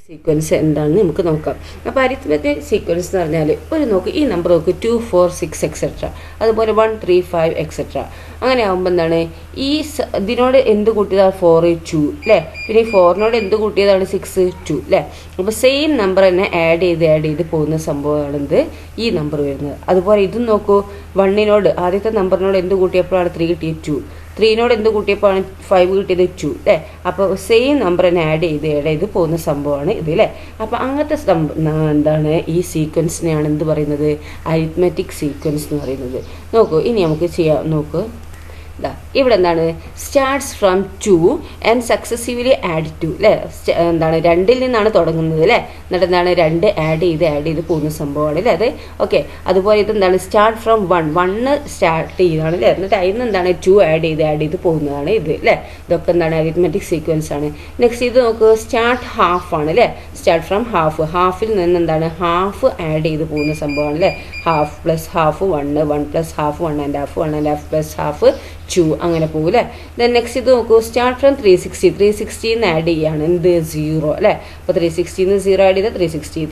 Sequence എന്താണെന്ന് നമുക്ക് നോക്കാം. അപ്പോൾ അരിത്മെറ്റിക് സീക്വൻസ് എന്ന് പറഞ്ഞാൽ ഒരു നോക്ക് ഈ നമ്പർ നോക്ക് 2, 4, 6 എക്സെട്ര, അതുപോലെ 1, 3, 5 എക്സെട്ര. അങ്ങനെ ആകുമ്പോൾ എന്താണ് ഈ ഇതിനോട് എന്ത് കൂട്ടിയതാണ് 4, 2 അല്ലേ. പിന്നെ ഈ 4നോട് എന്ത് കൂട്ടിയതാണ് 6, 2 അല്ലേ. അപ്പോൾ സെയിം നമ്പർ തന്നെ ആഡ് ചെയ്ത് പോകുന്ന സംഭവമാണെന്ത് ഈ നമ്പർ വരുന്നത്. അതുപോലെ ഇതും നോക്കൂ, 1നോട് ആദ്യത്തെ നമ്പറിനോട് എന്ത് കൂട്ടിയപ്പോഴാണ് 3 കിട്ടിയത് 2, 3നോട് എന്ത് കൂട്ടിയപ്പോഴാണ് 5 കിട്ടിയത് 2 അല്ലേ. അപ്പോൾ സെയിം നമ്പർ തന്നെ ആഡ് ചെയ്ത് പോകുന്ന സംഭവമാണ് ഇത് അല്ലേ. അപ്പോൾ അങ്ങനത്തെ എന്താണ് ഈ സീക്വൻസിനെയാണ് എന്ത് പറയുന്നത്, അരിത്മെറ്റിക് സീക്വൻസ് എന്ന് പറയുന്നത്. നോക്കൂ, ഇനി നമുക്ക് ചെയ്യാം. നോക്കൂ, ഇവിടെ എന്താണ് starts from 2 and successively add 2 അല്ലേ. എന്താണ് 2ൽ നിന്നാണ് തുടങ്ങുന്നത് അല്ലേ. എന്നിട്ട് എന്താണ് 2 ആഡ് ചെയ്ത് പോകുന്ന സംഭവമാണ് അല്ലേ അത്. ഓക്കെ, അതുപോലെ ഇതെന്താണ് സ്റ്റാർട്ട് ഫ്രം 1 സ്റ്റാർട്ട് ചെയ്താണ് അല്ലേ. എന്നിട്ട് അതിൽ നിന്ന് എന്താണ് 2 ആഡ് ചെയ്ത് പോകുന്നതാണ് ഇത് അല്ലേ. ഇതൊക്കെ എന്താണ് അരിത്മെറ്റിക് സീക്വൻസ് ആണ്. നെക്സ്റ്റ് ഇത് നോക്കുക, സ്റ്റാർട്ട് ഹാഫ് ആണ് അല്ലേ. സ്റ്റാർട്ട് ഫ്രം ഹാഫിൽ നിന്ന് എന്താണ് ഹാഫ് ആഡ് ചെയ്ത് പോകുന്ന സംഭവമാണ് അല്ലേ. Half plus half 1, 1 plus half 1 and half, 1 and half plus half 2 അങ്ങനെ പോകും അല്ലേ. ദെൻ നെക്സ്റ്റ് ഇത് നോക്കൂ, സ്റ്റാർട്ട് ഫ്രം 360 ആഡ് ചെയ്യാണ് എന്ത് 0 അല്ലേ. അപ്പോൾ 360 0 ആഡ് ചെയ്താൽ 360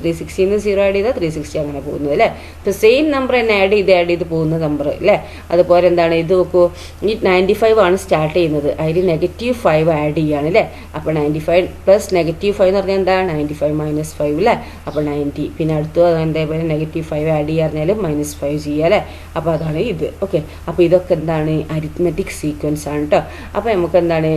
0 ആഡ് ചെയ്താൽ 360 അങ്ങനെ പോകുന്നത് അല്ലേ. ഇപ്പോൾ സെയിം നമ്പർ തന്നെ ആഡ് ചെയ്ത് പോകുന്ന നമ്പർ അല്ലേ. അതുപോലെ എന്താണ് ഇത് നോക്കൂ, ഈ 95 ആണ് സ്റ്റാർട്ട് ചെയ്യുന്നത്, അതിൽ -5 ആഡ് ചെയ്യാണ് അല്ലേ. അപ്പോൾ 95 പ്ലസ് -5 എന്ന് പറഞ്ഞാൽ എന്താ 95 - 5 അല്ലേ. അപ്പോൾ 90. പിന്നെ അടുത്ത് അതേപോലെ -5 ആഡ് ചെയ്യുക പറഞ്ഞാൽ -5 ചെയ്യുക അല്ലേ. അപ്പോൾ അതാണ് ഇത്. ഓക്കെ, അപ്പോൾ ഇതൊക്കെ എന്താണ് അരിത്മെറ്റിക് സീക്വൻസ് ആണ് കേട്ടോ. അപ്പോൾ നമുക്ക് എന്താണ്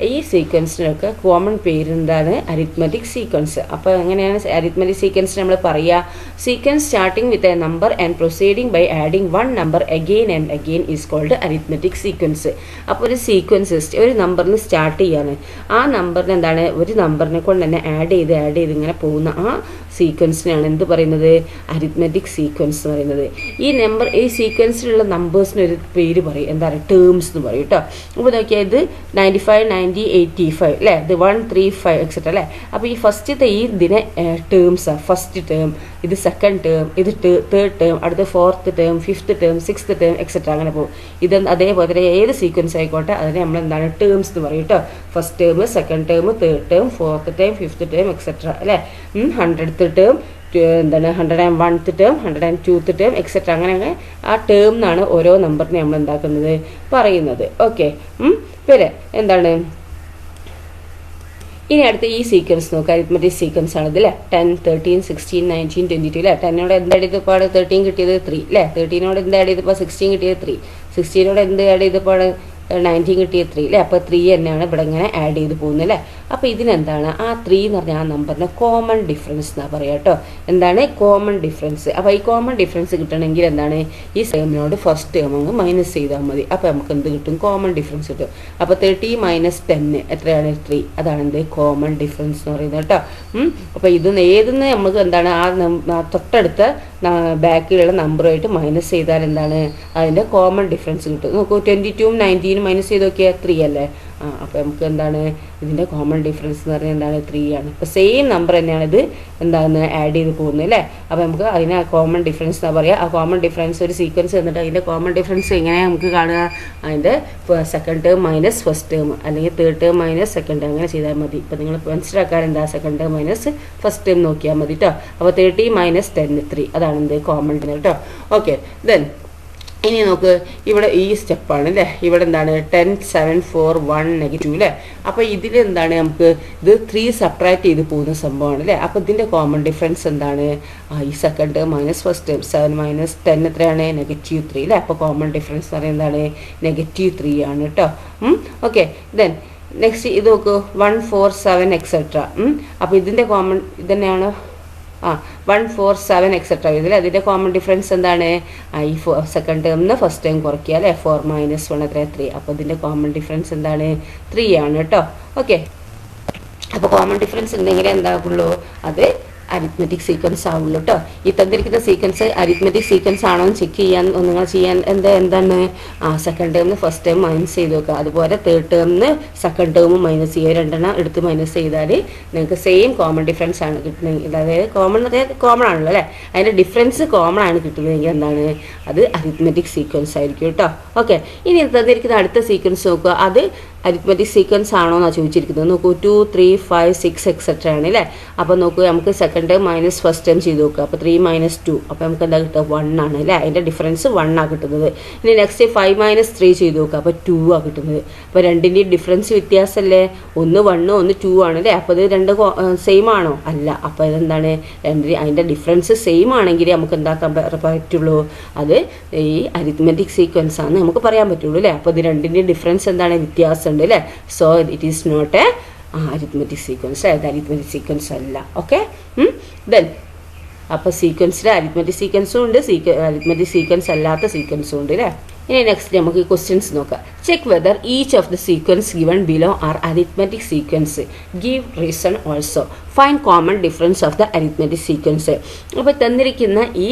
ഈ സീക്വൻസിനൊക്കെ കോമൺ പേര് എന്താണ് അരിത്മെറ്റിക് സീക്വൻസ്. അപ്പോൾ എങ്ങനെയാണ് അരിത്മെറ്റിക് സീക്വൻസ് നമ്മൾ പറയുക, sequence starting with a number and proceeding by adding 1 number again and again is called arithmetic sequence. അപ്പോൾ ഒരു സീക്വൻസ് ഒരു നമ്പറിൽ സ്റ്റാർട്ട് ചെയ്യാണ്, ആ നമ്പറിന് എന്താണ് ഒരു നമ്പറിനെ കൊണ്ട് തന്നെ ആഡ് ചെയ്ത് ഇങ്ങനെ പോകുന്ന ആ സീക്വൻസിനാണ് എന്ത് പറയുന്നത് അരിത്മെറ്റിക് സീക്വൻസ് എന്ന് പറയുന്നത്. ഈ സീക്വൻസിലുള്ള നമ്പേഴ്സിനൊരു പേര് പറയും, എന്താ പറയുക ടേംസ് എന്ന് പറയും കേട്ടോ. അപ്പോൾ നോക്കിയാൽ ഇത് 95, 90, 85 അല്ലേ. ഇത് 1, 3, 5 എക്സെട്ര അല്ലേ. അപ്പോൾ ഈ ഫസ്റ്റത്തെ ഈ ഇതിനെ ടേംസാണ്. ഫസ്റ്റ് ടേം, ഇത് സെക്കൻഡ് ടേം, ഇത് തേർഡ് ടേം, അടുത്ത fourth term, fifth term, sixth term etcetera അങ്ങനെ പോകും. ഇത് അതേപോലെ തന്നെ ഏത് സീക്വൻസ് ആയിക്കോട്ടെ അതിനെ നമ്മൾ എന്താണ് ടേംസ് എന്ന് പറയും കേട്ടോ. First term, second term, third term, fourth term, fifth term etcetera അല്ലേ. 100th ടേം, എന്താണ് 101th term, 102th term etcetera അങ്ങനെ ആ ടേം എന്നാണ് ഓരോ നമ്പറിനെ നമ്മൾ എന്താക്കുന്നത് പറയുന്നത്. ഓക്കെ, പിന്നെ എന്താണ് ഇനി അടുത്ത ഈ സീക്വൻസ് നോക്കുക, അരിത്മെറ്റിക് സീക്വൻസ് ആണ് ഇതില്ലേ. 10, 13, 16, 19, 22 അല്ലേ. 10നോട് എന്ത് ആഡ് ചെയ്തപ്പോൾ 13 കിട്ടിയത് 3 അല്ലേ. 13നോട് എന്ത് ആഡ് ചെയ്തപ്പോൾ 16 കിട്ടിയത് 3, 16നോട് എന്ത് ആഡ് ചെയ്തപ്പോൾ 19 കിട്ടിയത് 3 അല്ലേ. അപ്പോൾ 3 തന്നെയാണ് ഇവിടെ ഇങ്ങനെ ആഡ് ചെയ്ത് പോകുന്നത് അല്ലേ. അപ്പോൾ ഇതിനെന്താണ് ആ 3 എന്ന് പറഞ്ഞാൽ ആ നമ്പറിന് കോമൺ ഡിഫറൻസ് എന്നാണ് പറയുക കേട്ടോ. എന്താണ് കോമൺ ഡിഫറൻസ്. അപ്പോൾ ഈ കോമൺ ഡിഫറൻസ് കിട്ടണമെങ്കിൽ എന്താണ് ഈ ടേമിനോട് ഫസ്റ്റ് ടേം അങ്ങ് മൈനസ് ചെയ്താൽ മതി. അപ്പോൾ നമുക്ക് എന്ത് കിട്ടും, കോമൺ ഡിഫറൻസ് കിട്ടും. അപ്പോൾ 30 - 10 എത്രയാണ് 3, അതാണ് എന്ത് കോമൺ ഡിഫറൻസ് എന്ന് പറയുന്നത് കേട്ടോ. അപ്പോൾ ഏതെന്ന് നമുക്ക് എന്താണ് ആ തൊട്ടടുത്ത ബാക്കിലുള്ള നമ്പറുമായിട്ട് മൈനസ് ചെയ്താൽ എന്താണ് അതിൻ്റെ കോമൺ ഡിഫറൻസ് കിട്ടും. നോക്കൂ, 22ഉം 19ഉം മൈനസ് ചെയ്ത് നോക്കിയാൽ 3 അല്ലേ. അപ്പോൾ നമുക്ക് എന്താണ് ഇതിൻ്റെ കോമൺ ഡിഫറൻസ് എന്ന് പറഞ്ഞാൽ എന്താണ് 3 ആണ്. അപ്പോൾ സെയിം നമ്പർ തന്നെയാണ് ഇത് എന്താണ് ആഡ് ചെയ്ത് പോകുന്നത് അല്ലേ. അപ്പോൾ നമുക്ക് അതിനെ കോമൺ ഡിഫറൻസ് എന്നാ പറയുക. ആ കോമൺ ഡിഫറൻസ് ഒരു സീക്വൻസ് എന്നിട്ട് അതിൻ്റെ കോമൺ ഡിഫറൻസ് എങ്ങനെയാണ് നമുക്ക് കാണുക, അതിൻ്റെ second term minus first term അല്ലെങ്കിൽ third term minus second term അങ്ങനെ ചെയ്താൽ മതി. ഇപ്പോൾ നിങ്ങൾ മനസ്സിലാക്കാൻ എന്താ second term minus first term നോക്കിയാൽ മതി കേട്ടോ. അപ്പോൾ 30 - 10 3 അതാണ് എന്ത് കോമൺ കേട്ടോ. ഓക്കെ, ദെൻ ഇനി നോക്ക്, ഇവിടെ ഈ സ്റ്റെപ്പാണ് അല്ലേ. ഇവിടെ എന്താണ് 10, 7, 4, 1 -2 അല്ലേ. അപ്പോൾ ഇതിൽ എന്താണ് നമുക്ക് ഇത് 3 സബ്ട്രാക്ട് ചെയ്ത് പോകുന്ന സംഭവമാണ് അല്ലേ. അപ്പോൾ ഇതിൻ്റെ കോമൺ ഡിഫറൻസ് എന്താണ് ഈ second term minus first term. 7 - 10 എത്രയാണ് -3 അല്ലേ. അപ്പോൾ കോമൺ ഡിഫറൻസ് എന്ന് പറയുന്നത് എന്താണ് -3 ആണ് കേട്ടോ. ഓക്കെ, ദെൻ നെക്സ്റ്റ് ഇത് നോക്കൂ 1, 4, 7 എക്സെട്ര. അപ്പോൾ ഇതിൻ്റെ കോമൺ ഇതന്നെയാണ് 1, 4, 7 എക്സെട്ര ഇതിൽ അതിൻ്റെ കോമൺ ഡിഫറൻസ് എന്താണ് ഈ സെക്കൻഡ് ടേമിന് ഫസ്റ്റ് ടൈം കുറയ്ക്കുക അല്ലേ. 4 - 1 എത്ര 3. അപ്പോൾ ഇതിൻ്റെ കോമൺ ഡിഫറൻസ് എന്താണ് 3 ആണ് കേട്ടോ. ഓക്കെ, അപ്പോൾ കോമൺ ഡിഫറൻസ് ഉണ്ടെങ്കിൽ എന്താകുള്ളൂ അത് അരിത്മെറ്റിക് സീക്വൻസ് ആവുള്ളൂ കേട്ടോ. ഈ തന്നിരിക്കുന്ന സീക്വൻസ് അരിത്മെറ്റിക് സീക്വൻസ് ആണോ എന്ന് ചെക്ക് ചെയ്യാൻ നിങ്ങൾ ചെയ്യാൻ എന്താണ് സെക്കൻഡ് ടേമിന് ഫസ്റ്റ് ടൈം മൈനസ് ചെയ്ത് വെക്കുക. അതുപോലെ തേർഡ് ടേമിന് സെക്കൻഡ് ടേമും മൈനസ് ചെയ്യുക. 2 എണ്ണം എടുത്ത് മൈനസ് ചെയ്താൽ നിങ്ങൾക്ക് സെയിം കോമൺ ഡിഫറൻസ് ആണ് കിട്ടുന്നത്. അതായത് കോമൺ ആണല്ലോ അല്ലേ. അതിൻ്റെ ഡിഫറൻസ് കോമൺ ആണ് കിട്ടുന്നതെങ്കിൽ എന്താണ് അത് അരിത്മെറ്റിക് സീക്വൻസ് ആയിരിക്കും കേട്ടോ. ഓക്കെ, ഇനി തന്നിരിക്കുന്ന അടുത്ത സീക്വൻസ് നോക്കുക, അത് അരിത്മെറ്റിക് സീക്വൻസ് ആണോ എന്നാണ് ചോദിച്ചിരിക്കുന്നത്. നോക്കൂ 2, 3, 5, 6 എക്സെട്ര ആണ് അല്ലേ. അപ്പോൾ നോക്കൂ നമുക്ക് second term minus first term ചെയ്ത് നോക്കുക. അപ്പോൾ 3 - 2 അപ്പോൾ നമുക്ക് എന്താ കിട്ടുക 1 ആണ് അല്ലേ. അതിൻ്റെ ഡിഫറൻസ് 1 ആണ് കിട്ടുന്നത്. ഇനി നെക്സ്റ്റ് 5 - 3 ചെയ്ത് നോക്കുക. അപ്പോൾ 2 ആണ് കിട്ടുന്നത്. അപ്പോൾ രണ്ടിൻ്റെയും ഡിഫറൻസ് വ്യത്യാസമല്ലേ, ഒന്ന് 1 ഒന്ന് 2 ആണ് അല്ലേ. അപ്പോൾ ഇത് രണ്ട് സെയിം ആണോ? അല്ല. അപ്പോൾ ഇതെന്താണ് അതിൻ്റെ ഡിഫറൻസ് സെയിം ആണെങ്കിൽ നമുക്ക് എന്താക്കാൻ പറ്റുള്ളൂ, അത് ഈ അരിത്മെറ്റിക് സീക്വൻസ് ആണ് നമുക്ക് പറയാൻ പറ്റുള്ളൂ അല്ലേ. അപ്പോൾ ഇത് രണ്ടിൻ്റെയും ഡിഫറൻസ് എന്താണ്, വ്യത്യാസം ഉണ്ട് അല്ലേ. So it is not a arithmetic sequence, അത് അരിത്മെറ്റിക് സീക്വൻസ് അല്ല. ഓക്കെ ദെൻ അപ്പോൾ സീക്വൻസിൽ അരിത്മെറ്റിക് സീക്വൻസും ഉണ്ട്, അരിത്മെറ്റിക് സീക്വൻസ് അല്ലാത്ത സീക്വൻസും ഉണ്ട് അല്ലേ. ഇനി നെക്സ്റ്റ് നമുക്ക് ക്വസ്റ്റ്യൻസ് നോക്കാം. Check whether each of the sequence given below are arithmetic sequence, give reason also, find common difference of the arithmetic sequence. അപ്പോൾ തന്നിരിക്കുന്ന ഈ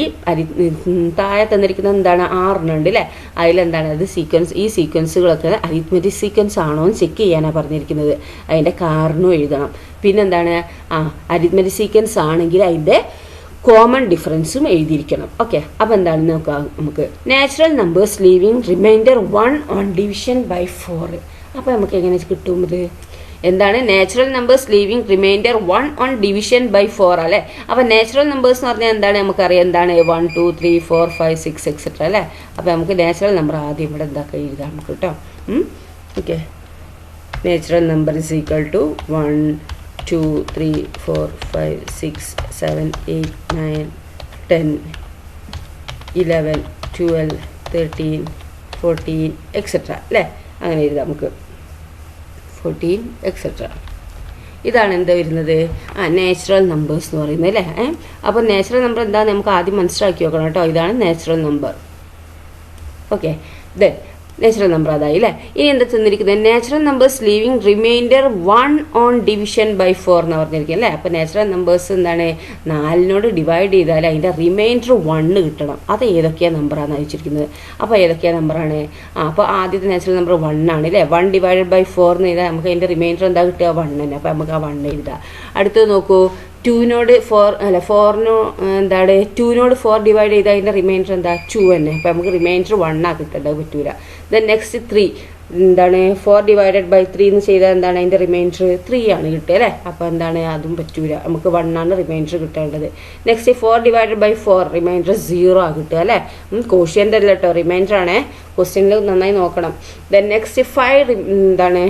താഴെ തന്നിരിക്കുന്ന എന്താണ് 6 ഉണ്ട് അല്ലേ. അതിലെന്താണ് അത് സീക്വൻസ്, ഈ സീക്വൻസുകളൊക്കെ അരിത്മെറ്റിക് സീക്വൻസ് ആണോ എന്ന് ചെക്ക് ചെയ്യാനാണ് പറഞ്ഞിരിക്കുന്നത്. അതിൻ്റെ കാരണവും എഴുതണം. പിന്നെന്താണ് അരിത്മെറ്റിക് സീക്വൻസ് ആണെങ്കിൽ അതിൻ്റെ കോമൺ ഡിഫറൻസും എഴുതിയിരിക്കണം. ഓക്കെ, അപ്പോൾ എന്താണെന്ന് നോക്കാം നമുക്ക്. Natural numbers leaving remainder 1 on division by 4. അപ്പോൾ നമുക്ക് എങ്ങനെ കിട്ടും ഇത്? എന്താണ് natural numbers leaving remainder 1 on division by 4 അല്ലേ. അപ്പോൾ നാച്ചുറൽ നമ്പേഴ്സ് എന്ന് പറഞ്ഞാൽ എന്താണ് നമുക്കറിയാം, എന്താണ് 1, 2, 3, 4, 5, 6 എക്സെട്ര അല്ലേ. അപ്പോൾ നമുക്ക് നാച്ചുറൽ നമ്പർ ആദ്യം ഇവിടെ എന്താക്കുക എഴുതാം നമുക്ക് കേട്ടോ. Okay, natural number is equal to 1, 2, 3, 4, 5, 6, 7, 8, 9, 10, 11, 12, 13, 14 etcetera അല്ലേ. അങ്ങനെ എഴുതാം നമുക്ക് 14 എക്സെട്ര. ഇതാണ് എന്താ വരുന്നത്, നാച്ചുറൽ നമ്പേഴ്സ് എന്ന് പറയുന്നത് അല്ലേ. അപ്പോൾ നാച്ചുറൽ നമ്പർ എന്താണെന്ന് നമുക്ക് ആദ്യം മനസ്സിലാക്കി നോക്കണം കേട്ടോ. ഇതാണ് natural number. Okay, then natural number അതായി അല്ലേ. ഇനി എന്താ തന്നിരിക്കുന്നത്, natural numbers leaving remainder 1 on division by 4 എന്ന് പറഞ്ഞിരിക്കുന്നത് അല്ലേ. അപ്പോൾ നാച്ചുറൽ നമ്പേഴ്സ് എന്താണ് 4നോട് ഡിവൈഡ് ചെയ്താൽ അതിൻ്റെ റിമൈൻഡർ 1 കിട്ടണം. അത് ഏതൊക്കെയാണ് നമ്പറാണെന്ന് അയച്ചിരിക്കുന്നത്. അപ്പോൾ ഏതൊക്കെയാണ് നമ്പറാണ്? അപ്പോൾ ആദ്യത്തെ നാച്ചുറൽ നമ്പർ 1 ആണ് അല്ലേ. 1 ഡിവൈഡഡ് ബൈ 4 എന്ന് ചെയ്താൽ നമുക്ക് അതിൻ്റെ റിമൈൻഡർ എന്താ കിട്ടുക 1 തന്നെ. അപ്പോൾ നമുക്ക് ആ 1 എഴുതാം. അടുത്തത് നോക്കൂ, 2നോട് 4 അല്ല 4 എന്താണ് 2നോട് 4 ഡിവൈഡ് ചെയ്താൽ അതിൻ്റെ റിമൈൻഡർ എന്താ 2 തന്നെ. അപ്പോൾ നമുക്ക് റിമൈൻഡർ 1 ആ കിട്ടേണ്ടത്, പറ്റൂല. ദെൻ നെക്സ്റ്റ് 3 എന്താണ് 4 ഡിവൈഡഡ് ബൈ 3 എന്ന് ചെയ്താൽ എന്താണ് അതിൻ്റെ റിമൈൻഡർ 3 ആണ് കിട്ടുക അല്ലേ. അപ്പോൾ എന്താണ് അതും പറ്റൂല, നമുക്ക് 1 ആണ് റിമൈൻഡർ കിട്ടേണ്ടത്. നെക്സ്റ്റ് 4 ഡിവൈഡഡ് ബൈ 4 റിമൈൻഡർ 0 ആ കിട്ടുക അല്ലേ. കോഷ്യൻ്റ് അല്ല കേട്ടോ, റിമൈൻഡർ ആണ്. ക്വസ്റ്റ്യനിൽ നന്നായി നോക്കണം. ദെൻ നെക്സ്റ്റ് 5 എന്താണ്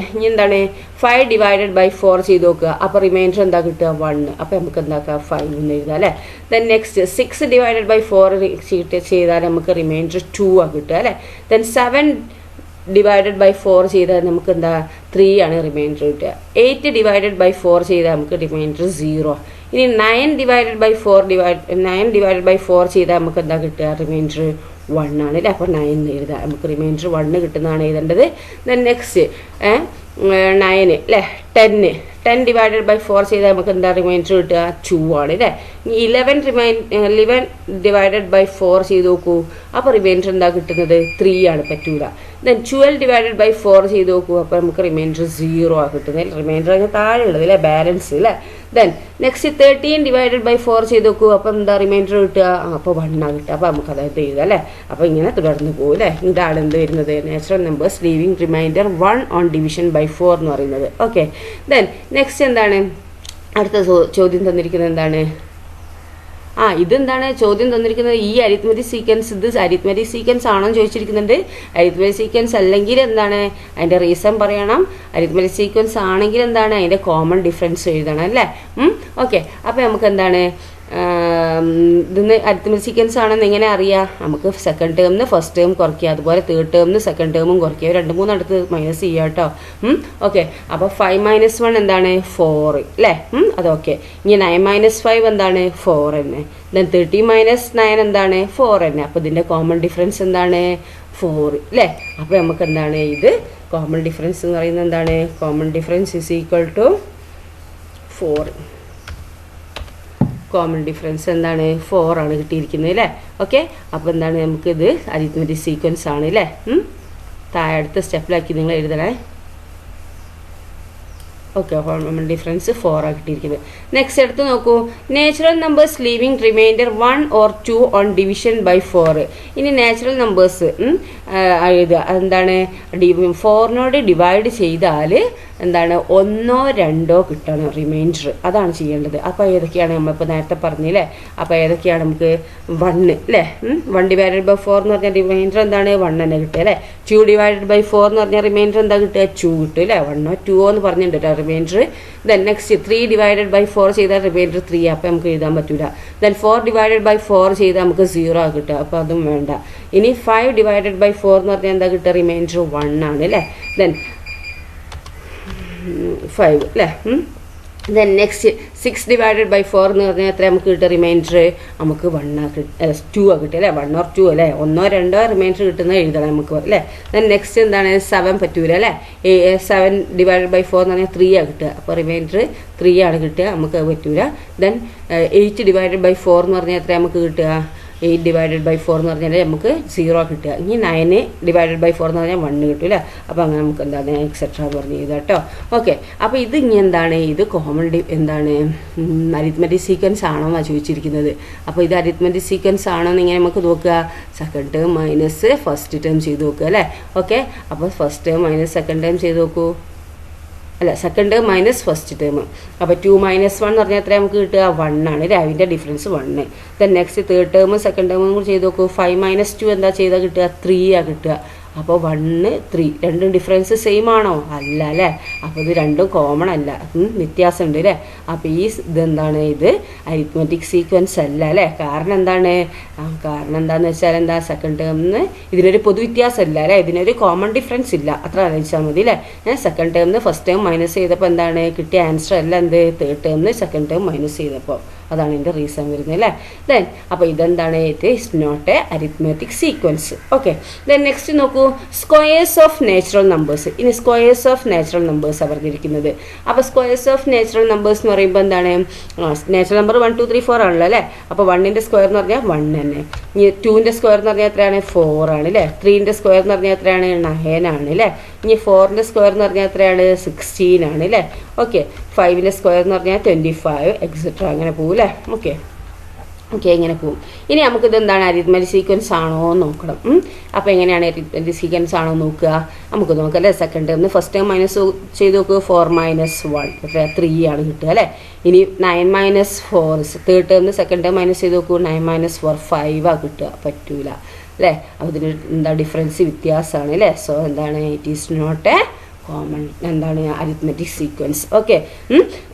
5 ഡിവൈഡഡ് ബൈ 4 ചെയ്ത് നോക്കുക. അപ്പോൾ റിമൈൻഡർ എന്താ കിട്ടുക 1. അപ്പോൾ നമുക്ക് എന്താക്കുക 5 എന്ന് എഴുതാം അല്ലേ. ദെൻ നെക്സ്റ്റ് 6 ഡിവൈഡഡ് ബൈ 4 ചെയ്താൽ നമുക്ക് റിമൈൻഡർ 2 ആ കിട്ടുക അല്ലേ. ദെൻ 7 ഡിവൈഡഡ് ബൈ 4 ചെയ്താൽ നമുക്ക് എന്താ 3 ആണ് റിമൈൻഡർ കിട്ടുക. 8 ഡിവൈഡഡ് ബൈ 4 ചെയ്താൽ നമുക്ക് റിമൈൻഡർ 0. ഇനി 9 ഡിവൈഡഡ് ബൈ 4 ചെയ്താൽ നമുക്ക് എന്താ കിട്ടുക റിമൈൻഡർ 1 ആണ് അല്ലേ. അപ്പോൾ 9 എന്ന് എഴുതാം. നമുക്ക് റിമൈൻഡർ 1 കിട്ടുന്നതാണ് എഴുതേണ്ടത്. ദെൻ നെക്സ്റ്റ് 9 അല്ലേ. 10 ഡിവൈഡഡ് ബൈ 4 ചെയ്താൽ നമുക്ക് എന്താ റിമൈൻഡർ കിട്ടുക 2 ആണ് അല്ലേ. 11 ഡിവൈഡഡ് ബൈ 4 ചെയ്ത് നോക്കൂ. അപ്പോൾ റിമൈൻഡർ എന്താ കിട്ടുന്നത് 3 ആണ്, പറ്റൂല. ദെൻ 12 ഡിവൈഡഡ് ബൈ 4 ചെയ്ത് നോക്കൂ. അപ്പോൾ നമുക്ക് റിമൈൻഡർ 0 ആണ് കിട്ടുന്നത്. റിമൈൻഡർ അങ്ങ് താഴെ ഉള്ളത് അല്ലേ, ബാലൻസ് അല്ലേ. ദെൻ നെക്സ്റ്റ് 13 ഡിവൈഡഡ് ബൈ 4 ചെയ്ത് നോക്കൂ. അപ്പം എന്താ റിമൈൻഡർ കിട്ടുക അപ്പോൾ 1 ആണ് കിട്ടുക. അപ്പോൾ നമുക്ക് അതായത് എഴുതാം അല്ലേ. അപ്പോൾ ഇങ്ങനെ തുടർന്ന് പോകും അല്ലേ. ഇതാണ് എന്ത് വരുന്നത് natural numbers leaving remainder 1 on division by 4 എന്ന് പറയുന്നത്. ഓക്കെ, ദെൻ നെക്സ്റ്റ് എന്താണ് അടുത്ത ചോദ്യം തന്നിരിക്കുന്നത് എന്താണ്, ഇതെന്താണ് ചോദ്യം തന്നിരിക്കുന്നത്, ഈ അരിത്മെറ്റിക് സീക്വൻസ് ഇത് അരിത്മെറ്റിക് സീക്വൻസ് ആണോ എന്ന് ചോദിച്ചിരിക്കുന്നുണ്ട്. അരിത്മെറ്റിക് സീക്വൻസ് അല്ലെങ്കിൽ എന്താണ് അതിൻ്റെ റീസൺ പറയണം. അരിത്മെറ്റിക് സീക്വൻസ് ആണെങ്കിൽ എന്താണ് അതിൻ്റെ കോമൺ ഡിഫറൻസ് എഴുതണം അല്ലേ. ഓക്കെ, അപ്പോൾ നമുക്ക് എന്താണ് ഇതിന് അരിത്മെറ്റിക് സീക്വൻസ് ആണെന്ന് എങ്ങനെ അറിയാം, നമുക്ക് സെക്കൻഡ് ടേമിന് ഫസ്റ്റ് ടേം കുറയ്ക്കുക, അതുപോലെ തേർഡ് ടേമിന് സെക്കൻഡ് ടേമും കുറയ്ക്കുക, 2-3 അടുത്ത് മൈനസ് ചെയ്യുക കേട്ടോ. ഓക്കെ, അപ്പോൾ 5 - 1 എന്താണ് 4 അല്ലേ. അതൊക്കെ ഇനി 9 - 5 എന്താണ് 4 തന്നെ. ദെൻ 30 - 9 എന്താണ് 4 തന്നെ. അപ്പോൾ ഇതിൻ്റെ കോമൺ ഡിഫറൻസ് എന്താണ് 4 അല്ലേ. അപ്പോൾ നമുക്ക് എന്താണ് ഇത് കോമൺ ഡിഫറൻസ് എന്ന് പറയുന്നത് എന്താണ്, common difference is equal to 4. Common difference എന്താണ് 4 ആണ് കിട്ടിയിരിക്കുന്നത് അല്ലേ. ഓക്കെ, അപ്പോൾ എന്താണ് നമുക്കിത് അരിത്മെറ്റിക് സീക്വൻസ് ആണ് അല്ലേ. താഴെ അടുത്ത സ്റ്റെപ്പിലാക്കി നിങ്ങൾ എഴുതണേ. ഓക്കെ, അപ്പോൾ ഡിഫറൻസ് 4 ആണ് കിട്ടിയിരിക്കുന്നത്. നെക്സ്റ്റ് എടുത്ത് നോക്കൂ, natural numbers leaving remainder 1 or 2 on division by 4. ഇനി നാച്ചുറൽ നമ്പേഴ്സ് എഴുതുക. അതെന്താണ്, 4നോട് ഡിവൈഡ് ചെയ്താൽ എന്താണ് 1 or 2 കിട്ടണം റിമൈൻഡർ. അതാണ് ചെയ്യേണ്ടത്. അപ്പോൾ ഏതൊക്കെയാണ് നമ്മളിപ്പോൾ നേരത്തെ പറഞ്ഞില്ലേ? അപ്പോൾ ഏതൊക്കെയാണ് നമുക്ക് 1 അല്ലേ, 1 ഡിവൈഡഡ് ബൈ 4 എന്ന് പറഞ്ഞാൽ റിമൈൻഡർ എന്താണ് 1 തന്നെ കിട്ടുക അല്ലേ. 2 ഡിവൈഡഡ് ബൈ 4 എന്ന് പറഞ്ഞാൽ റിമൈൻഡർ എന്താ കിട്ടുക 2 കിട്ടും അല്ലേ. 1 or 2 എന്ന് പറഞ്ഞിട്ടുണ്ട് remainder. Then next 3 divided by 4 ചെയ്താൽ റിമൈൻഡർ 3, അപ്പോൾ നമുക്ക് എഴുതാൻ പറ്റില്ല. ദെൻ 4 ഡിവൈഡഡ് ബൈ 4 ചെയ്താൽ നമുക്ക് 0 കിട്ടുക, അപ്പോൾ അതും വേണ്ട. ഇനി 5 ഡിവൈഡഡ് ബൈ 4 എന്ന് പറഞ്ഞാൽ എന്താ കിട്ടുക റിമൈൻഡർ 1 ആണ് അല്ലേ. ദെൻ 5 അല്ലേ. ദെൻ നെക്സ്റ്റ് 6 ഡിവൈഡഡ് ബൈ 4 എന്ന് പറഞ്ഞാൽ എത്ര നമുക്ക് കിട്ടുക റിമൈൻഡർ നമുക്ക് 2 കിട്ടുക അല്ലേ. 1 or 2 അല്ലേ, 1 or 2 റിമൈൻഡർ കിട്ടുന്നത് എഴുതണം നമുക്ക് അല്ലേ. ദെൻ നെക്സ്റ്റ് എന്താണ് 7 പറ്റൂല അല്ലേ. 7 ഡിവൈഡഡ് ബൈ 4 എന്ന് പറഞ്ഞാൽ 3 ആണ് കിട്ടുക, അപ്പോൾ റിമൈൻഡർ 3 ആണ് കിട്ടുക, നമുക്ക് അത് പറ്റൂല. ദെൻ 8 ഡിവൈഡഡ് ബൈ 4 എന്ന് പറഞ്ഞാൽ എത്ര നമുക്ക് കിട്ടുക 8 ഡിവൈഡഡ് ബൈ 4 എന്ന് പറഞ്ഞാൽ നമുക്ക് 0 കിട്ടുക. ഇനി 9 ഡിവൈഡഡ് ബൈ 4 എന്ന് പറഞ്ഞാൽ 1 കിട്ടില്ല. അപ്പോൾ അങ്ങനെ നമുക്ക് എന്താണ് എക്സെട്രാ പറഞ്ഞ് ചെയ്താൽ കേട്ടോ. ഓക്കെ, അപ്പോൾ ഇത് ഇനി എന്താണ്, ഇത് കോമൺ എന്താണ് അരിത്മെറ്റിക് സീക്വൻസ് ആണോ എന്നാണ് ചോദിച്ചിരിക്കുന്നത്. അപ്പോൾ ഇത് അരിത്മെറ്റിക് സീക്വൻസ് ആണോ എന്ന് ഇങ്ങനെ നമുക്ക് നോക്കുക. Second term minus first term ചെയ്ത് നോക്കുക അല്ലേ. ഓക്കെ, അപ്പോൾ first term minus second term ചെയ്ത് നോക്കൂ. അല്ല, second term minus first term. അപ്പോൾ 2 - 1 എന്ന് പറഞ്ഞാൽ എത്ര നമുക്ക് കിട്ടുക 1 ആണ് അല്ലേ. അതിൻ്റെ ഡിഫറൻസ് 1. ദെൻ നെക്സ്റ്റ് തേർഡ് ടേമും സെക്കൻഡ് ടേമും കൂടി ചെയ്ത് നോക്കൂ. 5 - 2 എന്താ ചെയ്താൽ കിട്ടുക 3 ആണ് കിട്ടുക. അപ്പോൾ 1, 3 രണ്ടും ഡിഫറൻസ് സെയിം ആണോ? അല്ല അല്ലേ. അപ്പോൾ ഇത് രണ്ടും കോമൺ അല്ല, വ്യത്യാസമുണ്ട് അല്ലേ. അപ്പോൾ ഈ ഇതെന്താണ്, ഇത് അരിത്മെറ്റിക് സീക്വൻസ് അല്ല അല്ലേ. കാരണം എന്താണ്, കാരണം എന്താണെന്ന് വെച്ചാൽ എന്താ, സെക്കൻഡ് ടേമിന് ഇതിനൊരു പൊതുവ്യത്യാസം ഇല്ല അല്ലേ, ഇതിനൊരു കോമൺ ഡിഫറൻസ് ഇല്ല, അത്ര ആലോചിച്ചാൽ മതി അല്ലേ. ഞാൻ സെക്കൻഡ് ടേമിന് ഫസ്റ്റ് ടേം മൈനസ് ചെയ്തപ്പോൾ എന്താണ് കിട്ടിയ ആൻസർ അല്ല എന്ത്, തേർഡ് ടേമിന് സെക്കൻഡ് ടേം മൈനസ് ചെയ്തപ്പോൾ. അതാണ് എൻ്റെ റീസൺ വരുന്നത് അല്ലേ. ദെൻ അപ്പോൾ ഇതെന്താണ്, it is not a arithmetic sequence. Okay, then next നോക്കൂ, സ്ക്വയേഴ്സ് ഓഫ് നാച്ചുറൽ നമ്പേഴ്സ്. ഇനി സ്ക്വയേഴ്സ് ഓഫ് നാച്ചുറൽ നമ്പേഴ്സാണ് പറഞ്ഞിരിക്കുന്നത്. അപ്പോൾ സ്ക്വയേഴ്സ് ഓഫ് നാച്ചുറൽ നമ്പേഴ്സ് എന്ന് പറയുമ്പോൾ എന്താണ്, നാച്ചുറൽ നമ്പർ 1, 2, 3, 4 ആണല്ലോ അല്ലേ. അപ്പോൾ 1ൻ്റെ സ്ക്വയർ എന്ന് പറഞ്ഞാൽ 1 തന്നെ. ഇനി 2ൻ്റെ സ്ക്വയർ എന്ന് പറഞ്ഞാൽ എത്രയാണ് 4 ആണ് അല്ലേ. 3ൻ്റെ സ്ക്വയർ എന്ന് പറഞ്ഞാൽ എത്രയാണ് 9 ആണ് അല്ലേ. ഇനി 4ൻ്റെ സ്ക്വയർ എന്ന് പറഞ്ഞാൽ എത്രയാണ് 16 ആണ് അല്ലേ. ഓക്കെ, 5ൻ്റെ സ്ക്വയർ എന്ന് പറഞ്ഞാൽ 25 എക്സെട്ര അങ്ങനെ പോകും അല്ലേ. ഓക്കെ, ഇങ്ങനെ പോകും. ഇനി നമുക്കിത് എന്താണ് അരിത്മെറ്റിക് സീക്വൻസ് ആണോ എന്ന് നോക്കണം. അപ്പോൾ എങ്ങനെയാണ് അരിത്മെറ്റിക് സീക്വൻസ് ആണോ നോക്കുക, നമുക്ക് നോക്കാം അല്ലേ. സെക്കൻഡ് ടേമിന് ഫസ്റ്റ് ടേം മൈനസ് ചെയ്ത് നോക്കുക. 4 - 1 3 ആണ് കിട്ടുക അല്ലേ. ഇനി 9 - 4 തേർഡ് ടേമിന് സെക്കൻഡ് ടേം മൈനസ് ചെയ്ത് നോക്കൂ. 9 - 4 5 ആണ് കിട്ടുക, പറ്റൂല അല്ലേ. അപ്പോൾ ഇതിന് എന്താ ഡിഫറൻസ് വ്യത്യാസമാണ് അല്ലേ. സോ എന്താണ്, it is not a common എന്താണ് അരിത്മെറ്റിക് സീക്വൻസ്. ഓക്കെ,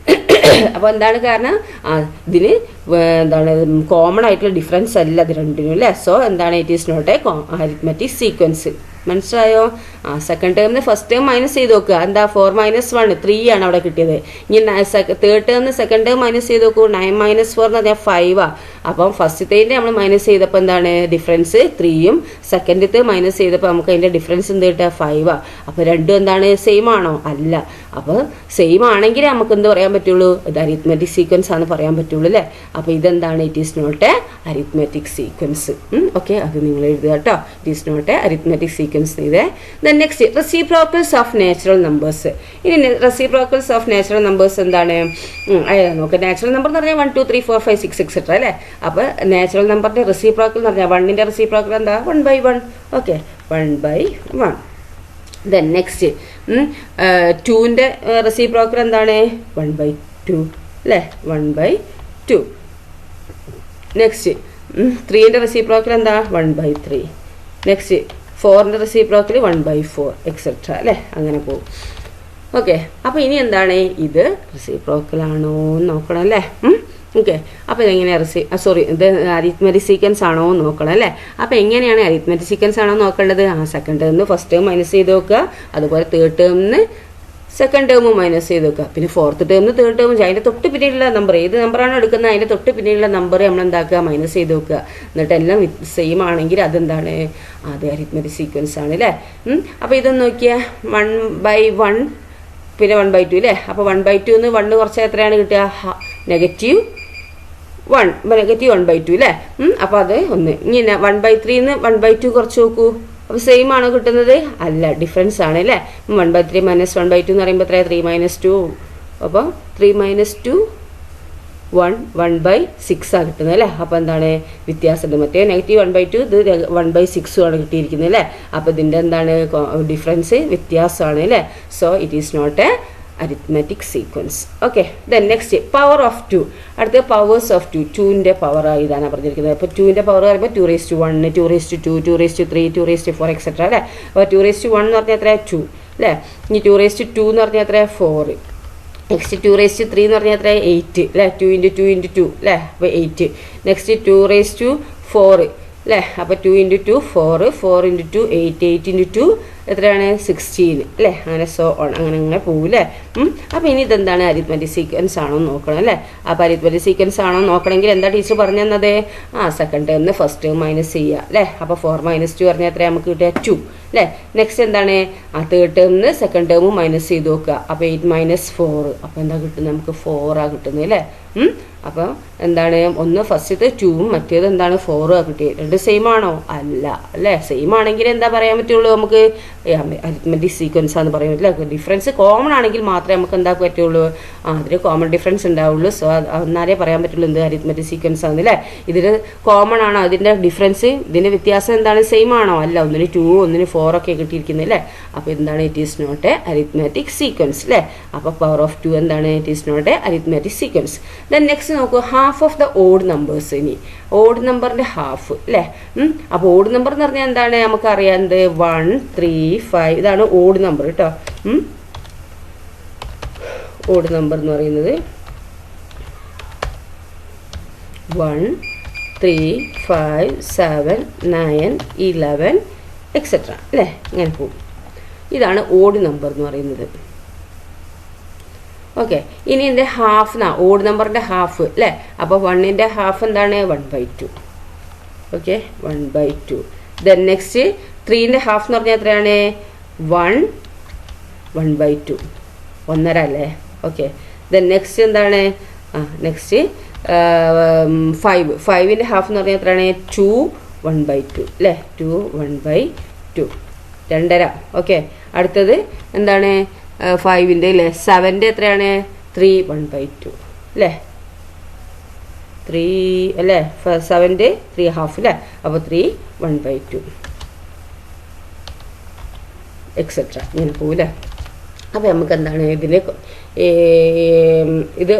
അപ്പോൾ എന്താണ് കാരണം, ഇതിന് എന്താണ് കോമൺ ആയിട്ടുള്ള ഡിഫറൻസ് അല്ല ഇത് രണ്ടിനും അല്ലേ. സോ എന്താണ്, it is not a arithmetic sequence. മനസ്സിലായോ? സെക്കൻഡ് ടേമിന് ഫസ്റ്റ് ടേം മൈനസ് ചെയ്ത് നോക്കുക. എന്താ 4 - 1 3 ആണ് അവിടെ കിട്ടിയത്. ഇനി തേർഡ് ടേമിന് സെക്കൻഡ് ടേം മൈനസ് ചെയ്ത് നോക്കൂ. 9 - 4 എന്ന് പറഞ്ഞാൽ 5 ആണ്. അപ്പം ഫസ്റ്റത്തേൻ്റെ നമ്മൾ മൈനസ് ചെയ്തപ്പോൾ എന്താണ് ഡിഫറൻസ് 3യും സെക്കൻഡത്തെ മൈനസ് ചെയ്തപ്പോൾ നമുക്ക് അതിൻ്റെ ഡിഫറൻസ് എന്ത് കിട്ടുക 5 ആണ്. അപ്പോൾ രണ്ടും എന്താണ് സെയിം ആണോ? അല്ല. അപ്പോൾ സെയിം ആണെങ്കിൽ നമുക്ക് എന്ത് പറയാൻ പറ്റുള്ളൂ, ഇത് അരിത്മെറ്റിക് സീക്വൻസ് ആണ് പറയാൻ പറ്റുള്ളൂ അല്ലേ. അപ്പോൾ ഇതെന്താണ്, it is not a arithmetic sequence. Okay, അത് നിങ്ങൾ എഴുതുക കേട്ടോ. It is not a arithmetic sequence ചെയ്തേ. Then next reciprocals of natural numbers. ഇനി റെസിപ്രോക്കൽസ് ഓഫ് നാച്ചുറൽ നമ്പേഴ്സ് എന്താണ് നോക്കുക. നാച്ചുറൽ നമ്പർ എന്ന് പറഞ്ഞാൽ 1, 2, 3, 4, 5, 6 എക്സെട്ര അല്ലേ. അപ്പോൾ നാച്ചുറൽ നമ്പറിൻ്റെ റെസിപ്രോക്കൽ എന്ന് പറഞ്ഞാൽ 1ൻ്റെ റെസിപ്രോക്കൽ എന്താ 1/1. ഓക്കെ, 1/1. ദെൻ നെക്സ്റ്റ് 2ൻ്റെ റെസിപ്രോക്കൽ എന്താണ് 1/2 അല്ലേ, 1/2. നെക്സ്റ്റ് 3ൻ്റെ റെസിപ്രോക്കൽ എന്താ 1/3. നെക്സ്റ്റ് 4ൻ്റെ റെസിപ്രോക്കൽ 1/4 എക്സെട്ര അല്ലേ, അങ്ങനെ പോകും. ഓക്കെ, അപ്പോൾ ഇനി എന്താണ്, ഇത് റെസിപ്രോക്കലാണോ എന്ന് നോക്കണം അല്ലേ. ഓക്കെ, അപ്പോൾ ഇതെങ്ങനെയാണ് ഇത് അരിത്മെറ്റിക് സീക്വൻസ് ആണോ എന്ന് നോക്കണം അല്ലേ. അപ്പോൾ എങ്ങനെയാണ് അരിത്മെറ്റിക് സീക്വൻസ് ആണോ നോക്കേണ്ടത്? സെക്കൻഡ് ടേമിന് ഫസ്റ്റ് ടേം മൈനസ് ചെയ്ത് നോക്കുക. അതുപോലെ തേർഡ് ടേമിന് സെക്കൻഡ് ടേമും മൈനസ് ചെയ്ത് വെക്കുക. പിന്നെ ഫോർത്ത് ടേമിന് തേർഡ് ടേമും അതിൻ്റെ തൊട്ട് പിന്നീടുള്ള നമ്പർ ഏത് നമ്പറാണോ എടുക്കുന്നത് അതിൻ്റെ തൊട്ട് പിന്നീടുള്ള നമ്പർ നമ്മൾ എന്താക്കുക മൈനസ് ചെയ്ത് വെക്കുക. എന്നിട്ട് എല്ലാം സെയിം ആണെങ്കിൽ അതെന്താണ്, അത് അരിത്മെറ്റിക് സീക്വൻസ് ആണ് അല്ലേ. അപ്പോൾ ഇതൊന്ന് നോക്കിയാൽ 1/1 പിന്നെ 1/2 അല്ലേ. അപ്പോൾ 1/2 എന്ന് 1 കുറച്ചാൽ എത്രയാണ് കിട്ടുക, -1 -1/2 അല്ലേ. അപ്പോൾ അത് ഒന്ന്. ഇനി 1/3 1/2 കുറച്ച് നോക്കൂ. അപ്പോൾ സെയിം ആണോ കിട്ടുന്നത്? അല്ല, ഡിഫറൻസ് ആണ് അല്ലേ. 1/3 - 1/2 എന്ന് പറയുമ്പോൾ എത്രയാണ് 3 - 2 അപ്പോൾ 3 - 2 1/6 ആണ് കിട്ടുന്നത് അല്ലേ. അപ്പോൾ എന്താണ് വ്യത്യാസമുണ്ട്, മറ്റേ -1/2 ഇത് 1/6 ആണ് കിട്ടിയിരിക്കുന്നത് അല്ലേ. അപ്പോൾ ഇതിൻ്റെ എന്താണ് ഡിഫറൻസ് വ്യത്യാസമാണ് അല്ലേ. So it is not a arithmetic sequence. Okay, then next power of 2. അടുത്ത പവേഴ്സ് ഓഫ് 2, 2ൻ്റെ പവർ ഇതാണ് പറഞ്ഞിരിക്കുന്നത്. അപ്പോൾ 2ൻ്റെ പവർ പറയുമ്പോൾ 2^1, 2^2, 2^3, 2^4 എക്സെട്ര അല്ലേ. അപ്പോൾ 2^1 എന്ന് പറഞ്ഞാൽ എത്ര 2 അല്ലേ. ഇനി 2^2 എന്ന് പറഞ്ഞാൽ എത്ര 4. നെക്സ്റ്റ് 2^3 എന്ന് പറഞ്ഞാൽ എത്ര 8 അല്ലേ. 2 × 2 × 2 അല്ലേ. അപ്പോൾ 8. നെക്സ്റ്റ് 2^4 അല്ലേ. അപ്പോൾ 2 × 2 4, 4 × 2 8, 8 × 2 എത്രയാണ് 16 അല്ലേ. അങ്ങനെ സോ ഓൺ അങ്ങനെ പോകും അല്ലേ. അപ്പോൾ ഇനി ഇതെന്താണ് അരിത്മെറ്റിക് സീക്വൻസ് ആണോ നോക്കണം അല്ലേ. അപ്പോൾ അരിത്മെറ്റിക് സീക്വൻസ് ആണോ നോക്കണമെങ്കിൽ എന്താ ടീച്ചർ പറഞ്ഞു തന്നത്, സെക്കൻഡ് ടേമിന് ഫസ്റ്റ് ടേം മൈനസ് ചെയ്യുക അല്ലേ. അപ്പോൾ 4 - 2 പറഞ്ഞാൽ എത്ര നമുക്ക് കിട്ടുക 2 അല്ലേ. നെക്സ്റ്റ് എന്താണ് തേർഡ് ടേമിന് സെക്കൻഡ് ടേമും മൈനസ് ചെയ്ത് നോക്കുക. അപ്പോൾ 8 - 4 അപ്പോൾ എന്താ കിട്ടുന്നത് നമുക്ക് 4 കിട്ടുന്നത് അല്ലേ. അപ്പോൾ എന്താണ് ഒന്ന് ഫസ്റ്റത്തെ 2ഉം മറ്റേത് എന്താണ് 4 കിട്ടിയത്. രണ്ട് സെയിം ആണോ അല്ല അല്ലേ. സെയിം ആണെങ്കിൽ എന്താ പറയാൻ പറ്റുള്ളൂ നമുക്ക് അരിത്മെറ്റിക് സീക്വൻസ് ആണെന്ന് പറയാൻ പറ്റില്ല. ഡിഫറൻസ് കോമൺ ആണെങ്കിൽ മാത്രമേ നമുക്ക് എന്താ പറ്റുള്ളൂ, അതിൽ കോമൺ ഡിഫറൻസ് ഉണ്ടാവുള്ളൂ. സോ എന്നാലേ പറയാൻ പറ്റുള്ളൂ എന്ത് അരിത്മെറ്റിക് സീക്വൻസ് ആണ് അല്ലേ. ഇതിൽ കോമൺ ആണോ അതിൻ്റെ ഡിഫറൻസ്, ഇതിൻ്റെ വ്യത്യാസം എന്താണ് സെയിം ആണോ അല്ല. ഒന്നിന് 2 ഒന്നിന് 4 ഒക്കെ കിട്ടിയിരിക്കുന്നത് അല്ലേ. അപ്പോൾ എന്താണ് it is not a arithmetic sequence അല്ലേ. അപ്പോൾ പവർ ഓഫ് 2 എന്താണ് it is not a arithmetic sequence. Then next നോക്കൂ half of the odd numbers. ഇനി ഓഡ് നമ്പറിൻ്റെ ഹാഫ് അല്ലേ. അപ്പോൾ ഓഡ് നമ്പർ എന്ന് പറഞ്ഞാൽ എന്താണ് നമുക്കറിയാവുന്നത് 1 3 5 ഇതാണ് ഓഡ് നമ്പർ കേട്ടോ. ഓഡ് നമ്പർ എന്ന് പറയുന്നത് 1 3 5 7 9 11 എക്സെട്ര അല്ലേ. ഇങ്ങനെ പോകും. ഇതാണ് ഓഡ് നമ്പർ എന്ന് പറയുന്നത്. ഓക്കെ, ഇനി എൻ്റെ ഹാഫ് ഓഡ് നമ്പറിൻ്റെ ഹാഫ് അല്ലേ. അപ്പോൾ 1ൻ്റെ ഹാഫ് എന്താണ് 1/2. ഓക്കെ 1/2. ദെൻ നെക്സ്റ്റ് 3ൻ്റെ ഹാഫ് എന്ന് പറഞ്ഞാൽ എത്രയാണ് 1/2 1.5 അല്ലേ. ഓക്കെ, ദെൻ നെക്സ്റ്റ് എന്താണ് നെക്സ്റ്റ് 5ൻ്റെ ഹാഫ് എന്ന് പറഞ്ഞാൽ എത്രയാണ് 2 1/2 അല്ലേ. 2 1/2 2.5. ഓക്കെ, അടുത്തത് എന്താണ് 5ൻ്റെ അല്ലേ. 7ൻ്റെ എത്രയാണ് 3 1/2 അല്ലേ. 3 അല്ലേ. 7ൻ്റെ 3.5 അല്ലേ. അപ്പോൾ 3 1/2 എക്സെട്ര ഇങ്ങനെ പോവില്ലേ. അപ്പോൾ നമുക്ക് എന്താണ് ഇതിൻ്റെ ഇത്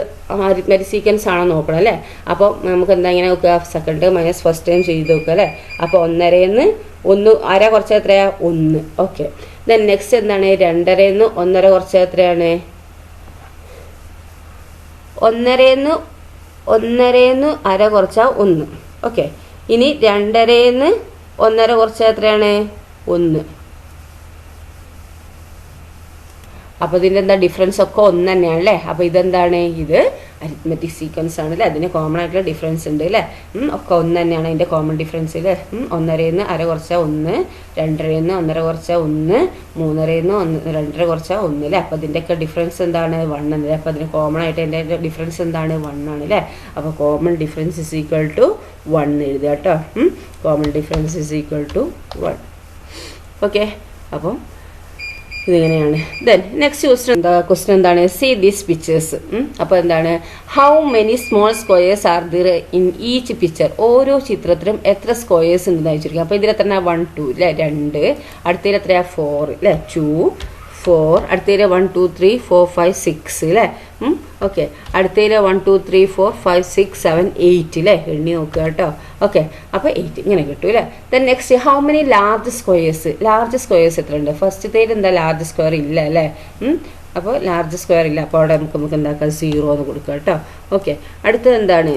അരിത്മെറ്റിക് സീക്വൻസ് ആണോ നോക്കണം അല്ലേ. അപ്പോൾ നമുക്ക് എന്താ ഇങ്ങനെ നോക്കുക second term minus first term ചെയ്ത് നോക്കുക അല്ലേ. അപ്പോൾ 1.5 1 അര കുറച്ച് എത്രയാ 1. ഓക്കെ, ദെൻ നെക്സ്റ്റ് എന്താണ് 2.5 1.5 കുറച്ച് എത്രയാണ് 1.5 അര കുറച്ചാ 1. ഓക്കെ, ഇനി 2.5 1.5 കുറച്ച് എത്രയാണ് 1. അപ്പോൾ ഇതിൻ്റെ എന്താ ഡിഫറൻസ് ഒക്കെ ഒന്ന് തന്നെയാണ് അല്ലേ. അപ്പോൾ ഇതെന്താണ് ഇത് അരിത്മെറ്റിക് സീക്വൻസ് ആണ് അല്ലേ. അതിന് കോമൺ ആയിട്ടുള്ള ഡിഫറൻസ് ഉണ്ട് അല്ലേ. ഒക്കെ ഒന്ന് തന്നെയാണ് അതിൻ്റെ കോമൺ ഡിഫറൻസ് അല്ലേ. 1.5 അര കുറച്ച 1, 2.5 1.5 കുറച്ച 1, 3.5 2.5 കുറച്ച 1 അല്ലേ. അപ്പോൾ ഇതിൻ്റെയൊക്കെ ഡിഫറൻസ് എന്താണ് 1 അല്ലേ. അപ്പോൾ അതിന് കോമൺ ആയിട്ട് അതിൻ്റെ ഡിഫറൻസ് എന്താണ് 1 ആണ് അല്ലേ. അപ്പോൾ common difference is equal to 1 എഴുതുക കേട്ടോ. Common difference is equal to 1. Okay, അപ്പോൾ ഇതിങ്ങനെയാണ്. ദെൻ നെക്സ്റ്റ് ക്വസ്റ്റ്യൻ എന്താണ് സീ ദീസ് പിക്ചേഴ്സ്. അപ്പോൾ എന്താണ് how many small squares are there in each picture. ഓരോ ചിത്രത്തിലും എത്ര സ്ക്വയേഴ്സ് ഉണ്ടെന്ന് വെച്ചിരിക്കുക. അപ്പോൾ ഇതിൽ എത്ര 1 2 അല്ലേ 2, അടുത്തതിൽ എത്രയാ 4 അല്ലേ 2 4, അടുത്തതിൽ 1 2 3 4 5 6 അല്ലേ. ഓക്കെ, അടുത്തതിൽ 1 2 3 4 5 6 7 8 അല്ലേ. എണ്ണി നോക്കുക കേട്ടോ. ഓക്കെ, അപ്പോൾ 8 ഇങ്ങനെ കിട്ടും അല്ലേ. Then next how many large squares. Large squares എത്ര ഉണ്ട്. ഫസ്റ്റത്തേൽ എന്താ ലാർജ് സ്ക്വയർ ഇല്ല അല്ലേ. അപ്പോൾ ലാർജ് സ്ക്വയർ ഇല്ല. അപ്പോൾ അവിടെ നമുക്ക് എന്താക്കാം 0 എന്ന് കൊടുക്കുക കേട്ടോ. ഓക്കെ, അടുത്തത് എന്താണ്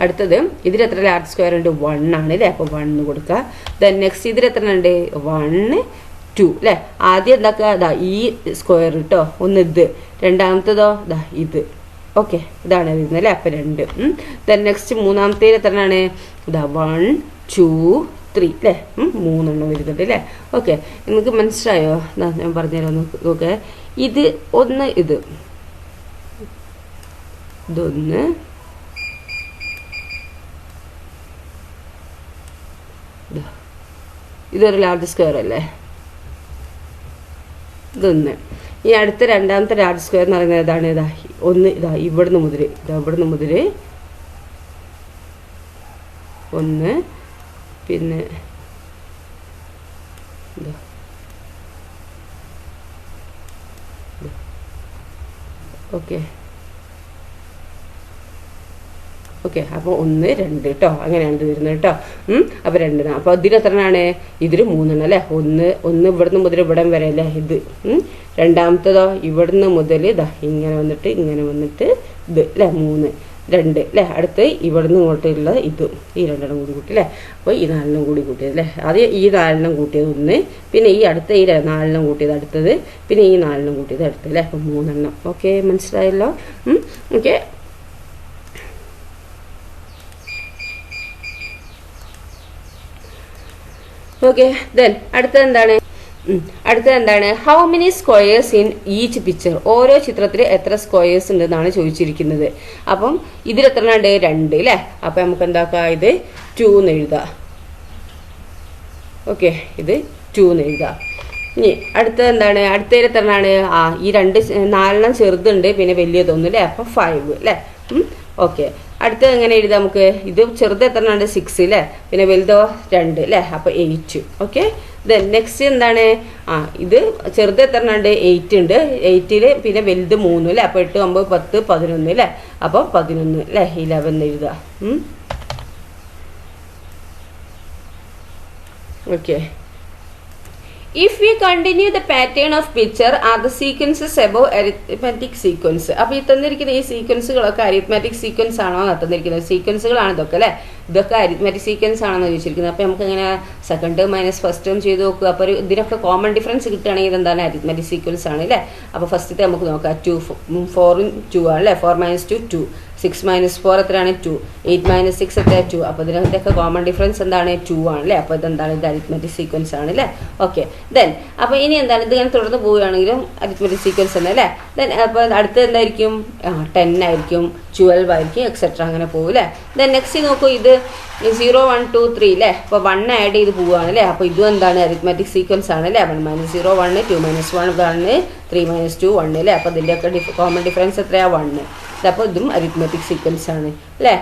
അടുത്തത് ഇതിലെത്ര ലാർജ് സ്ക്വയർ ഉണ്ട് 1 ആണ് അല്ലേ. അപ്പോൾ 1 കൊടുക്കുക. ദെൻ നെക്സ്റ്റ് ഇതിലെത്ര ഉണ്ട് 1 2 അല്ലേ. ആദ്യം എന്താക്കുക ഇതാ ഈ സ്ക്വയർ കേട്ടോ, ഒന്ന് ഇത്, രണ്ടാമത്തേതോ ഇതാ ഇത്. ഓക്കെ, ഇതാണ് വരുന്നത് അല്ലേ. അപ്പോൾ 2. ദെൻ നെക്സ്റ്റ് മൂന്നാമത്തേൽ എത്രയാണ് ഇതാ 1 2 3 അല്ലേ. 3 വരുന്നുണ്ട് അല്ലേ. ഓക്കെ, നിങ്ങൾക്ക് മനസ്സിലായോ ഞാൻ പറഞ്ഞുതരാം നോക്കെ. ഇത് ഒന്ന് ഇതൊന്ന് ഇതൊരു ലാർജ് സ്ക്വയർ അല്ലേ. ഇതൊന്ന് ഇനി അടുത്ത രണ്ടാമത്തെ ലാർജ് സ്ക്വയർ എന്ന് പറയുന്നത് ഏതാണ്? ഇതാ ഒന്ന്, ഇതാ ഇവിടുന്ന് മുതൽ, ഒന്ന്, പിന്നെ ഇതാ ഓക്കെ ഓക്കെ. അപ്പോൾ 1 2 കേട്ടോ, അങ്ങനെയാണ് ഇത് വരുന്നത് കേട്ടോ. അപ്പോൾ 2. അപ്പോൾ ഇതിൽ എത്രയാണ്? ഇതിൽ 3 അല്ലേ. ഒന്ന് ഇവിടുന്ന് മുതൽ ഇവിടം വരെ അല്ലേ ഇത്. രണ്ടാമത്തേതോ ഇവിടുന്ന് മുതൽ ഇതാ ഇങ്ങനെ വന്നിട്ട് ഇത് അല്ലേ 3 2 അല്ലേ. അടുത്ത് ഇവിടുന്ന് ഇങ്ങോട്ടുള്ള ഇതും ഈ 2 കൂടി കൂട്ടി അല്ലേ. അപ്പോൾ ഈ 4 കൂടി കൂട്ടിയത് അല്ലേ. ആദ്യം ഈ 4 കൂട്ടിയത് 1, പിന്നെ ഈ അടുത്ത ഈ 4 കൂട്ടിയത് അടുത്തത്, പിന്നെ ഈ 4 കൂട്ടിയത് അടുത്തത് അല്ലേ. അപ്പോൾ 3. ഓക്കെ, മനസ്സിലായല്ലോ? ഓക്കെ. ഓക്കെ, ദെൻ അടുത്തത് എന്താണ്? How many squares in each picture? ഓരോ ചിത്രത്തിൽ എത്ര സ്ക്വയേഴ്സ് ഉണ്ടെന്നാണ് ചോദിച്ചിരിക്കുന്നത്. അപ്പം ഇതിൽ എത്ര ഉണ്ട്? 2 അല്ലേ. അപ്പം നമുക്ക് എന്താക്കാം? ഇത് 2 എന്ന് എഴുതാം. ഓക്കെ, ഇത് 2 എന്ന് എഴുതാം. ഇനി അടുത്തത് എന്താണ്? അടുത്തതിൽ എത്രയാണ്? ഈ 4 ചെറുതുണ്ട്, പിന്നെ വലിയതൊന്നും അല്ലേ. അപ്പം 5 അല്ലേ. ഓക്കെ, അടുത്തത് എങ്ങനെ എഴുതാം നമുക്ക്? ഇത് ചെറുത് എത്രയാണ്? 6 അല്ലേ. പിന്നെ വലുതോ 2 അല്ലേ. അപ്പോൾ 8. ഓക്കെ, ദെൻ നെക്സ്റ്റ് എന്താണ്? ഇത് ചെറുത് എത്രയാണ്? 8 ഉണ്ട്. 8ൽ പിന്നെ വലുത് 3 അല്ലേ. അപ്പോൾ 8 9 10 11 അല്ലേ. അപ്പോൾ 11 അല്ലേ. 11 എഴുതുക. Okay. If we continue the pattern of picture are the sequences above arithmetic sequence. അപ്പോൾ ഈ തന്നിരിക്കുന്ന ഈ സീക്വൻസുകളൊക്കെ അരിത്മാറ്റിക് സീക്വൻസ് ആണോ തന്നിരിക്കുന്നത്? സീക്വൻസുകളാണ് ഇതൊക്കെ അല്ലേ. ഇതൊക്കെ അരിത്മാറ്റിക് സീക്വൻസ് ആണെന്ന് ചോദിച്ചിരിക്കുന്നത്. അപ്പോൾ നമുക്ക് ഇങ്ങനെ second term minus first term ചെയ്ത് നോക്കുക. അപ്പോൾ ഇതിനൊക്കെ കോമൺ ഡിഫറൻസ് കിട്ടുകയാണെങ്കിൽ എന്താണ്? അരിത്മാറ്റിക് സീക്വൻസ് ആണ് അല്ലേ. അപ്പോൾ ഫസ്റ്റത്തെ നമുക്ക് നോക്കാം. 4 2 ആണ് അല്ലേ. 4 - 2 2. 6 - 4 എത്രയാണ്? 2. 8 - 6 എത്രയാണ്? 2. അപ്പോൾ ഇതിനകത്തൊക്കെ കോമൺ ഡിഫറൻസ് എന്താണ്? 2 ആണ് അല്ലേ. അപ്പോൾ ഇതെന്താണ്? ഇത് അരിത്മാറ്റിക് സീക്വൻസ് ആണ് അല്ലേ. ഓക്കെ, ദെൻ അപ്പോൾ ഇനി എന്താണ്? ഇത് ഇങ്ങനെ തുടർന്ന് പോവുകയാണെങ്കിലും അരിത്മാറ്റിക് സീക്വൻസ് തന്നെ അല്ലേ. ദെൻ അപ്പോൾ അടുത്തത് എന്തായിരിക്കും? 10 ആയിരിക്കും, 12 ആയിരിക്കും, എക്സെട്ര അങ്ങനെ പോകും അല്ലേ. ദെൻ നെക്സ്റ്റ് നോക്കൂ, ഇത് 0 1 2 3 അല്ലേ. അപ്പോൾ 1 ആഡ് ചെയ്ത് പോവുകയാണ് അല്ലേ. അപ്പോൾ ഇതും എന്താണ്? അരിത്മാറ്റിക് സീക്വൻസ് ആണ് അല്ലേ. 1 - 0 1, 2 - 1 1, 3 - 2 1 അല്ലേ. അപ്പോൾ ഇതിൻ്റെയൊക്കെ കോമൺ ഡിഫറൻസ് എത്രയാണ്? 1. അപ്പോൾ ഇതും അരിത്മാറ്റിക് സീക്വൻസ് ആണ് അല്ലേ.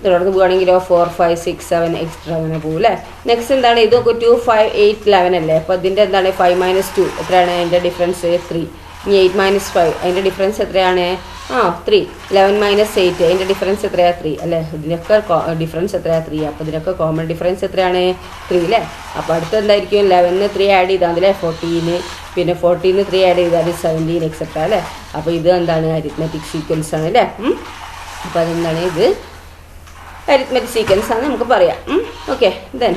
തുടർന്ന് പോവുകയാണെങ്കിലോ 4 5 6 7 എക്സ്ട്രാ അങ്ങനെ പോകും അല്ലേ. നെക്സ്റ്റ് എന്താണ്? ഇതൊക്കെ 2 5 8 11 അല്ലേ. അപ്പോൾ ഇതിൻ്റെ എന്താണ്? 5 - 2 എത്രയാണ്? അതിൻ്റെ ഡിഫറൻസ് 3. ഇനി 8 - 5 അതിൻ്റെ ഡിഫറൻസ് എത്രയാണ്? 3. 11 - 8 അതിൻ്റെ ഡിഫറൻസ് എത്രയാണ്? 3 അല്ലേ. ഇതിനൊക്കെ ഡിഫറൻസ് എത്രയാണ്? 3. അപ്പോൾ ഇതിനൊക്കെ കോമൺ ഡിഫറൻസ് എത്രയാണ്? 3 അല്ലേ. അപ്പോൾ അടുത്ത് എന്തായിരിക്കും? 11 3 ആഡ് ചെയ്താൽ അല്ലേ 14, പിന്നെ 14 3 ആഡ് ചെയ്താൽ 17 എക്സെട്ര അല്ലേ. അപ്പോൾ ഇത് എന്താണ്? അരിത്മാറ്റിക് സീക്വൻസ് ആണ് അല്ലേ. അപ്പോൾ അതെന്താണ്? ഇത് അരിത്മാറ്റിക് സീക്വൻസ് ആണ് നമുക്ക് പറയാം. Okay, then